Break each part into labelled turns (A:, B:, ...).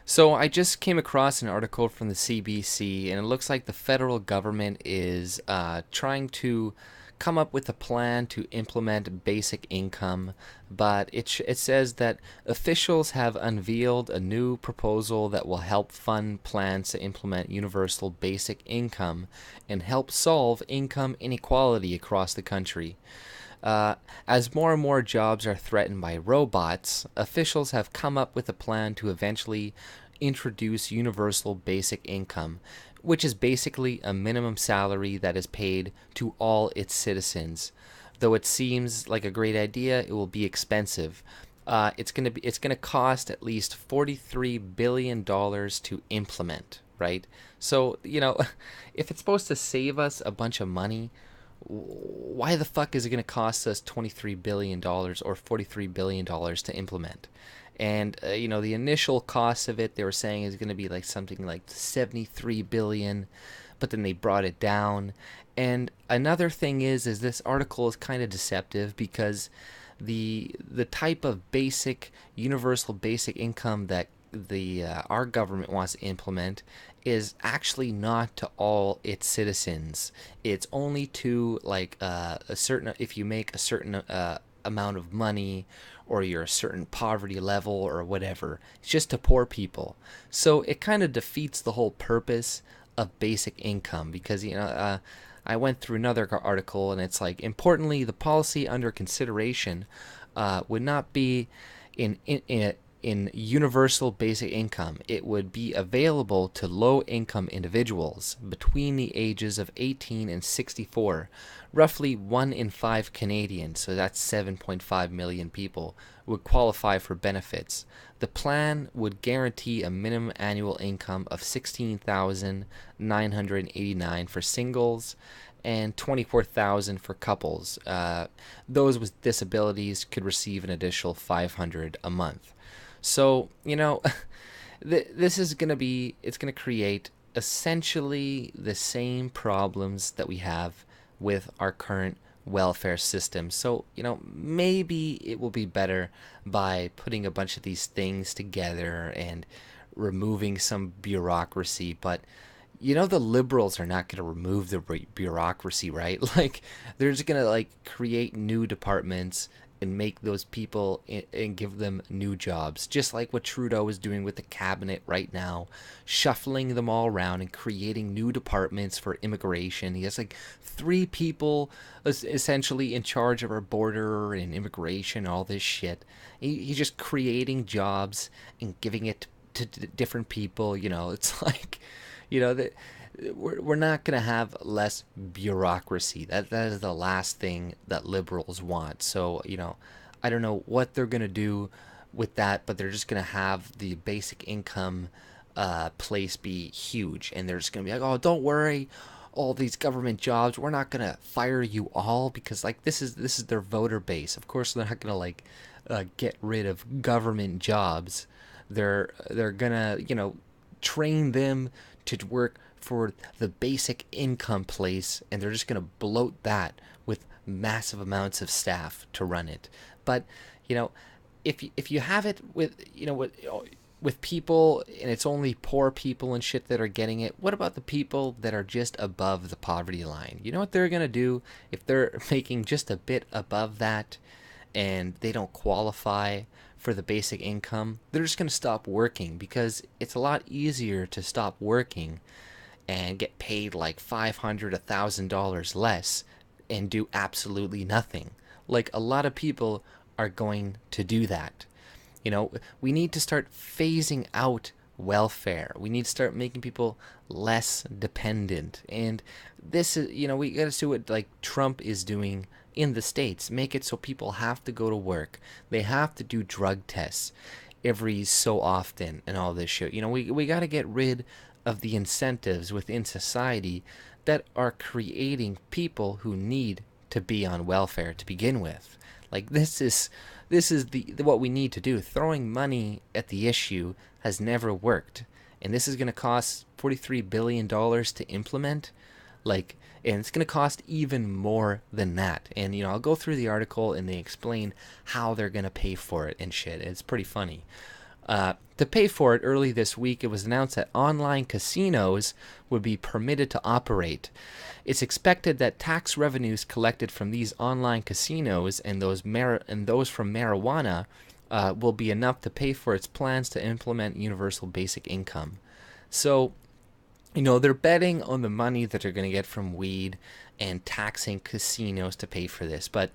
A: So I just came across an article from the CBC, and it looks like the federal government is trying to come up with a plan to implement basic income, but it says that officials have unveiled a new proposal that will help fund plans to implement universal basic income and help solve income inequality across the country. Uh, as more and more jobs are threatened by robots, officials have come up with a plan to eventually introduce universal basic income, which is basically a minimum salary that is paid to all its citizens. Though it seems like a great idea, it will be expensive. It's gonna cost at least $43 billion to implement, right? So if it's supposed to save us a bunch of money, why the fuck is it going to cost us $23 billion or $43 billion to implement? And the initial cost of it, they were saying, is going to be like something like 73 billion, but then they brought it down. And another thing is this article is kind of deceptive because the type of basic universal basic income that the our government wants to implement is actually not to all its citizens. It's only to like a certain, if you make a certain amount of money or you're a certain poverty level or whatever. It's just to poor people. So it kind of defeats the whole purpose of basic income because I went through another article and it's like, importantly, the policy under consideration would not be in universal basic income. It would be available to low income individuals between the ages of 18 and 64. Roughly 1 in 5 Canadians, so that's 7.5 million people, would qualify for benefits. The plan would guarantee a minimum annual income of 16,989 for singles and 24,000 for couples. Those with disabilities could receive an additional 500 a month. So, this is going to be, it's going to create essentially the same problems that we have with our current welfare system. So, maybe it will be better by putting a bunch of these things together and removing some bureaucracy. But, the liberals are not going to remove the bureaucracy, right? Like, they're just going to, like, create new departments and make those people and give them new jobs, just like what Trudeau is doing with the cabinet right now, shuffling them all around and creating new departments for immigration. He has like 3 people essentially in charge of our border and immigration, all this shit. He's just creating jobs and giving it to different people. It's like, that we're not going to have less bureaucracy. That is the last thing that liberals want. So, I don't know what they're going to do with that, but they're just going to have the basic income place be huge. And they're just going to be like, oh, don't worry, all these government jobs, we're not going to fire you all because, like, this is their voter base. Of course, they're not going to, like, get rid of government jobs. They're going to, train them to work for the basic income place, and they're just going to bloat that with massive amounts of staff to run it. But if you have it with with people and it's only poor people and shit that are getting it, what about the people that are just above the poverty line? You know what they're going to do if they're making just a bit above that and they don't qualify for the basic income? They're just going to stop working because it's a lot easier to stop working and get paid like $500, $1,000 less and do absolutely nothing. Like, a lot of people are going to do that. We need to start phasing out welfare. We need to start making people less dependent. And this is, we got to do what like Trump is doing in the States. Make it so people have to go to work. They have to do drug tests every so often and all this shit. We got to get rid of the incentives within society that are creating people who need to be on welfare to begin with. Like, this is the what we need to do. Throwing money at the issue has never worked, and this is going to cost $43 billion to implement. Like, and it's going to cost even more than that. And I'll go through the article and they explain how they're going to pay for it and shit. It's pretty funny. To pay for it, early this week, it was announced that online casinos would be permitted to operate. It's expected that tax revenues collected from these online casinos and those from marijuana will be enough to pay for its plans to implement universal basic income. So, they're betting on the money that they're going to get from weed and taxing casinos to pay for this. But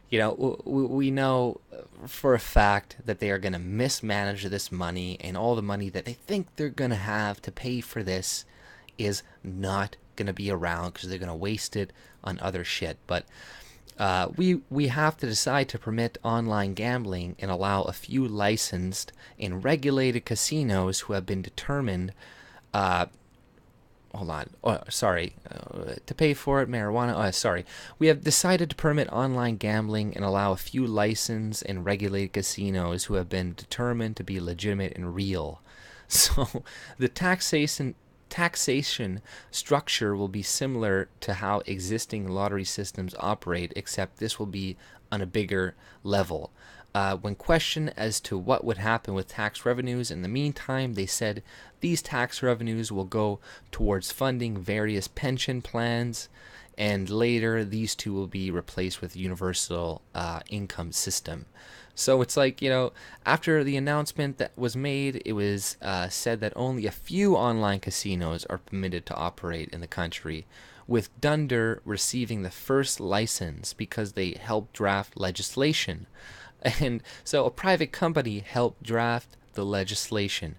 A: we know for a fact that they are going to mismanage this money, and all the money that they think they're going to have to pay for this is not going to be around because they're going to waste it on other shit. But we have to decide to permit online gambling and allow a few licensed and regulated casinos who have been determined. Hold on. Oh, sorry. To pay for it, marijuana. Oh, sorry. We have decided to permit online gambling and allow a few licensed and regulated casinos who have been determined to be legitimate and real. So the taxation structure will be similar to how existing lottery systems operate, except this will be on a bigger level. When questioned as to what would happen with tax revenues in the meantime, they said these tax revenues will go towards funding various pension plans, and later these two will be replaced with universal income system. So it's like, after the announcement that was made, it was said that only a few online casinos are permitted to operate in the country, with Dunder receiving the first license because they helped draft legislation. And so a private company helped draft the legislation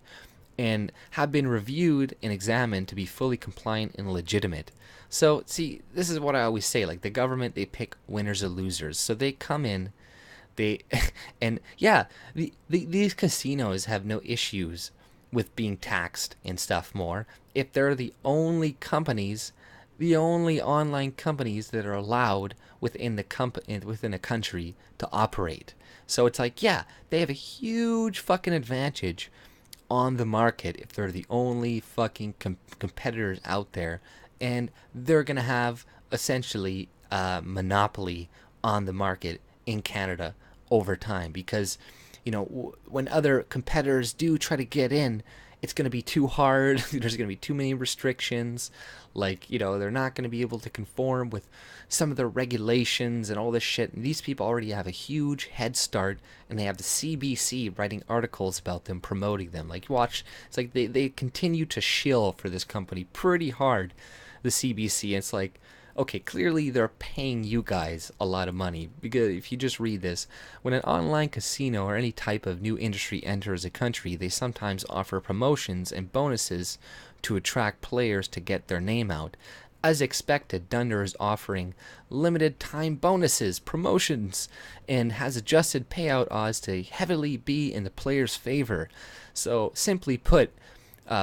A: and have been reviewed and examined to be fully compliant and legitimate. So, see, this is what I always say, like the government, they pick winners or losers. So they come in, they, and yeah, these casinos have no issues with being taxed and stuff more if they're the only companies, the only online companies that are allowed within a country to operate. So it's like, yeah, they have a huge fucking advantage on the market if they're the only fucking competitors out there, and they're gonna have essentially a monopoly on the market in Canada over time because when other competitors do try to get in, it's going to be too hard. There's going to be too many restrictions. Like, they're not going to be able to conform with some of the regulations and all this shit. And these people already have a huge head start, and they have the CBC writing articles about them, promoting them. Like, watch, it's like they continue to shill for this company pretty hard, the CBC. And it's like, okay, clearly they're paying you guys a lot of money, because if you just read this, when an online casino or any type of new industry enters a country, they sometimes offer promotions and bonuses to attract players to get their name out. As expected, Dunder is offering limited time bonuses, promotions, and has adjusted payout odds to heavily be in the player's favor. So, simply put,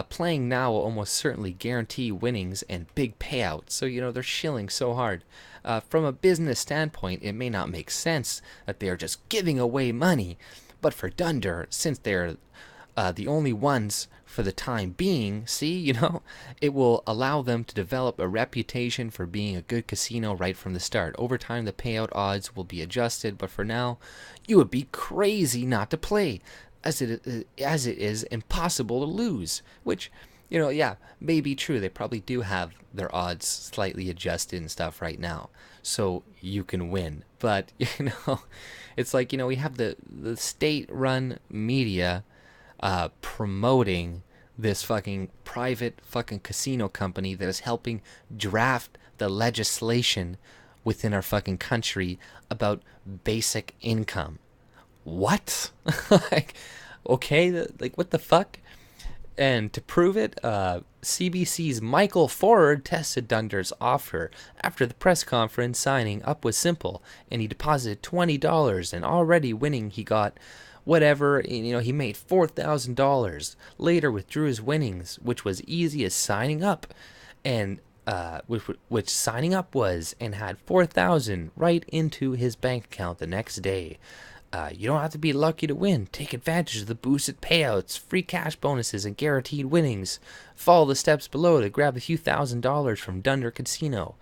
A: playing now will almost certainly guarantee winnings and big payouts. So, they're shilling so hard. From a business standpoint, it may not make sense that they are just giving away money. But for Dunder, since they're the only ones for the time being, it will allow them to develop a reputation for being a good casino right from the start. Over time, the payout odds will be adjusted, but for now, you would be crazy not to play, as it is impossible to lose, which, yeah, may be true. They probably do have their odds slightly adjusted and stuff right now, so you can win. But, it's like, we have the state-run media promoting this fucking private fucking casino company that is helping draft the legislation within our fucking country about basic income. What? Like, okay, like, what the fuck? And to prove it, CBC's Michael Ford tested Dunder's offer after the press conference. Signing up was simple, and he deposited $20, and already winning, he got whatever, he made $4,000. Later withdrew his winnings, which was easy as signing up, and which signing up was, and had 4,000 right into his bank account the next day. You don't have to be lucky to win. Take advantage of the boosted payouts, free cash bonuses, and guaranteed winnings. Follow the steps below to grab a few $1,000s from Dunder Casino.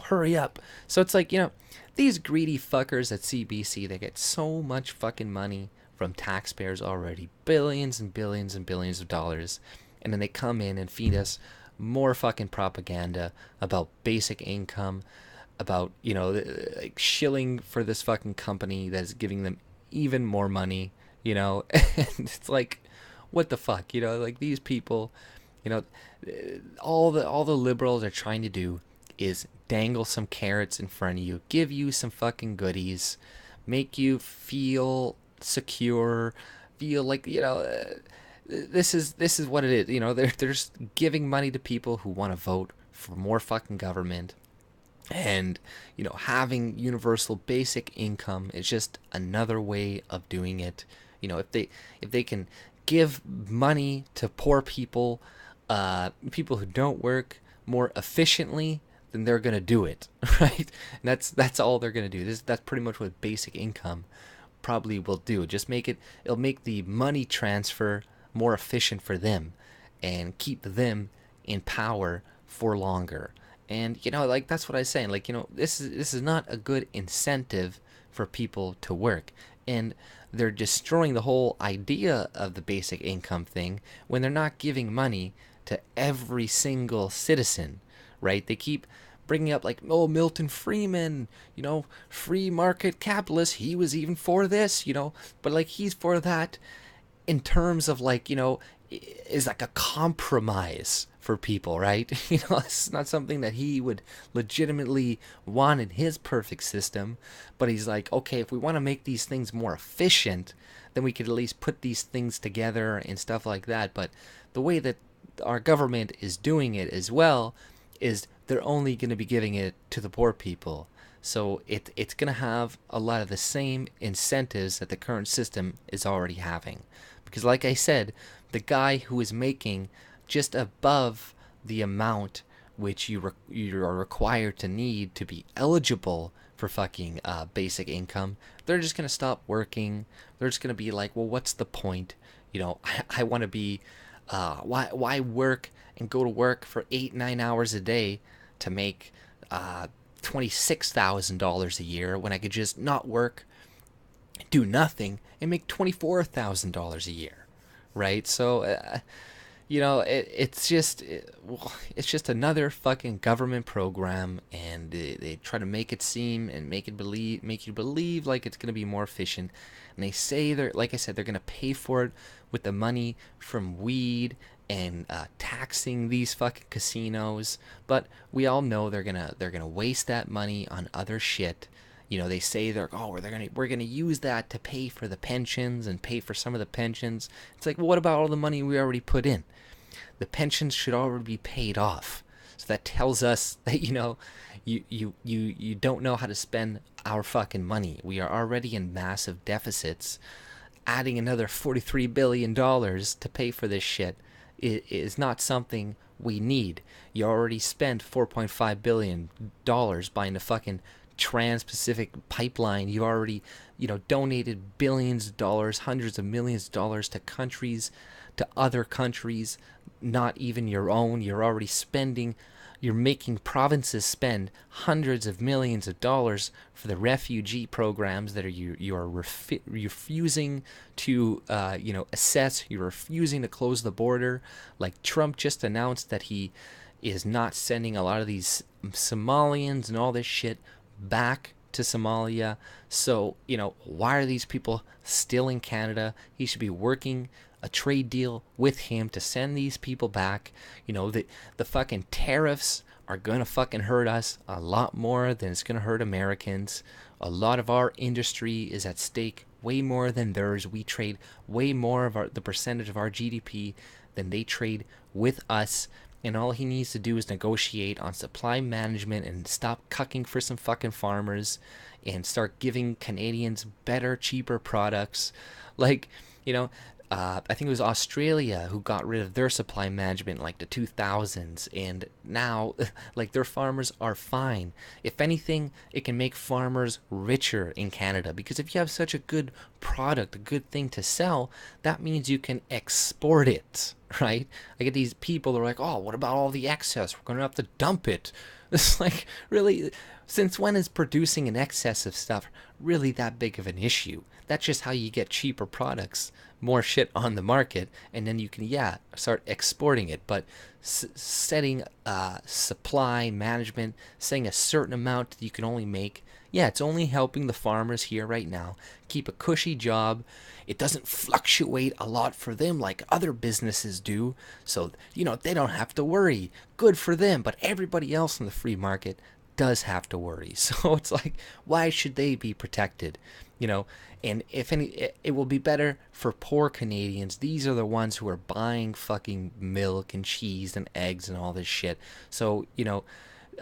A: Hurry up. So it's like, these greedy fuckers at CBC, they get so much fucking money from taxpayers already, billions and billions and billions of dollars, and then they come in and feed us more fucking propaganda about basic income, about, like shilling for this fucking company that is giving them even more money, and it's like, what the fuck, like these people, you know, all the liberals are trying to do is dangle some carrots in front of you, give you some fucking goodies, make you feel secure, feel like, this is what it is. They're just giving money to people who want to vote for more fucking government, and having universal basic income is just another way of doing it. If they can give money to poor people, people who don't work, more efficiently, then they're gonna do it. Right? And that's all they're gonna do. That's pretty much what basic income probably will do. Just it'll make the money transfer more efficient for them and keep them in power for longer. And like that's what I was saying. Like, this is not a good incentive for people to work. And they're destroying the whole idea of the basic income thing when they're not giving money to every single citizen, right? They keep bringing up, like, oh, Milton Friedman, free market capitalist, he was even for this, but like he's for that in terms of, like, is like a compromise for people, right? It's not something that he would legitimately want in his perfect system, but he's like, okay, if we want to make these things more efficient, then we could at least put these things together and stuff like that. But the way that our government is doing it as well is they're only going to be giving it to the poor people. So it's going to have a lot of the same incentives that the current system is already having. Because like I said, the guy who is making just above the amount which you are required to need to be eligible for fucking basic income, they're just going to stop working. They're just going to be like, well, what's the point? I want to be, why work and go to work for 8-9 hours a day to make $26,000 a year when I could just not work, do nothing, and make $24,000 a year, right? So, it's just another fucking government program, and they try to make it seem and make you believe like it's gonna be more efficient. And they say like I said, they're gonna pay for it with the money from weed and taxing these fucking casinos. But we all know they're gonna waste that money on other shit. They say we're gonna use that to pay for the pensions and pay for some of the pensions. It's like, well, what about all the money we already put in? The pensions should already be paid off. So that tells us that you don't know how to spend our fucking money. We are already in massive deficits. Adding another $43 billion to pay for this shit is not something we need. You already spent $4.5 billion buying the fucking Trans-Pacific pipeline. You already, donated billions of dollars, hundreds of millions of dollars to other countries, not even your own. You're making provinces spend hundreds of millions of dollars for the refugee programs that you are refusing to, assess. You're refusing to close the border. Like, Trump just announced that he is not sending a lot of these Somalians and all this shit back to Somalia. So, why are these people still in Canada? He should be working a trade deal with him to send these people back. The fucking tariffs are gonna fucking hurt us a lot more than it's gonna hurt Americans. A lot of our industry is at stake, way more than theirs. We trade way more of the percentage of our GDP than they trade with us. And all he needs to do is negotiate on supply management and stop cucking for some fucking farmers and start giving Canadians better, cheaper products. Like, I think it was Australia who got rid of their supply management in like the 2000s, and now like their farmers are fine. If anything, it can make farmers richer in Canada, because if you have such a good product, a good thing to sell, that means you can export it, right? I get these people that are like, oh, what about all the excess? We're going to have to dump it. It's like, really, since when is producing an excess of stuff really that big of an issue? That's just how you get cheaper products, more shit on the market, and then you can, yeah, start exporting it. But setting supply management, saying a certain amount that you can only make, yeah, it's only helping the farmers here right now keep a cushy job. It doesn't fluctuate a lot for them like other businesses do. So, they don't have to worry. Good for them. But everybody else in the free market does have to worry. So it's like, why should they be protected? You know, and if any, it will be better for poor Canadians. These are the ones who are buying fucking milk and cheese and eggs and all this shit. So,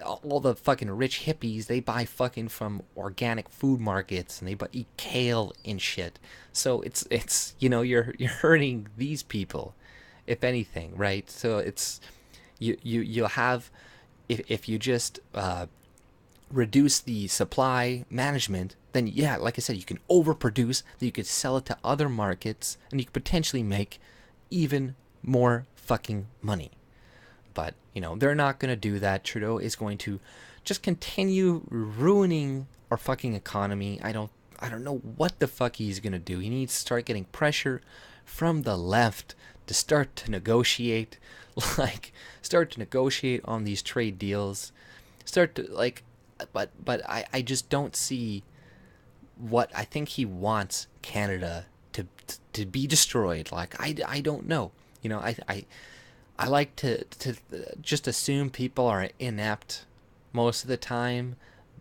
A: all the fucking rich hippies, they buy fucking from organic food markets, and they eat kale and shit. So it's you're hurting these people, if anything, right? So it's you'll have, if you just reduce the supply management, then yeah, like I said, you can overproduce, then you could sell it to other markets, and you could potentially make even more fucking money. But, they're not going to do that. Trudeau is going to just continue ruining our fucking economy. I don't know what the fuck he's going to do. He needs to start getting pressure from the left to start to negotiate, like start to negotiate on these trade deals. Start to like but I just don't see what I think he wants Canada to be destroyed. Like I don't know. I like to just assume people are inept most of the time,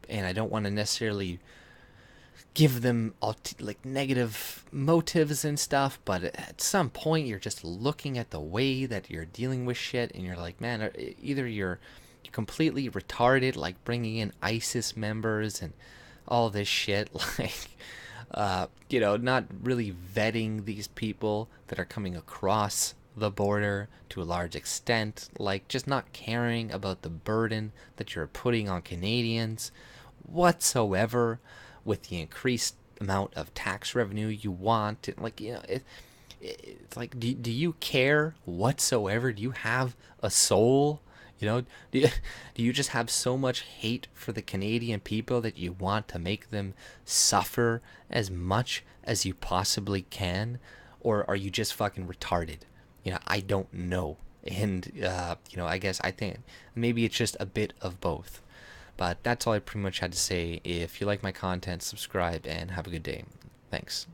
A: and I don't want to necessarily give them like negative motives and stuff. But at some point, you're just looking at the way that you're dealing with shit, and you're like, man, either you're completely retarded, like bringing in ISIS members and all this shit, like not really vetting these people that are coming across the border to a large extent, like just not caring about the burden that you're putting on Canadians whatsoever with the increased amount of tax revenue you want. Like, it's like, do you care whatsoever? Do you have a soul? Do you just have so much hate for the Canadian people that you want to make them suffer as much as you possibly can? Or are you just fucking retarded? I don't know. And, I guess I think maybe it's just a bit of both. But that's all I pretty much had to say. If you like my content, subscribe and have a good day. Thanks.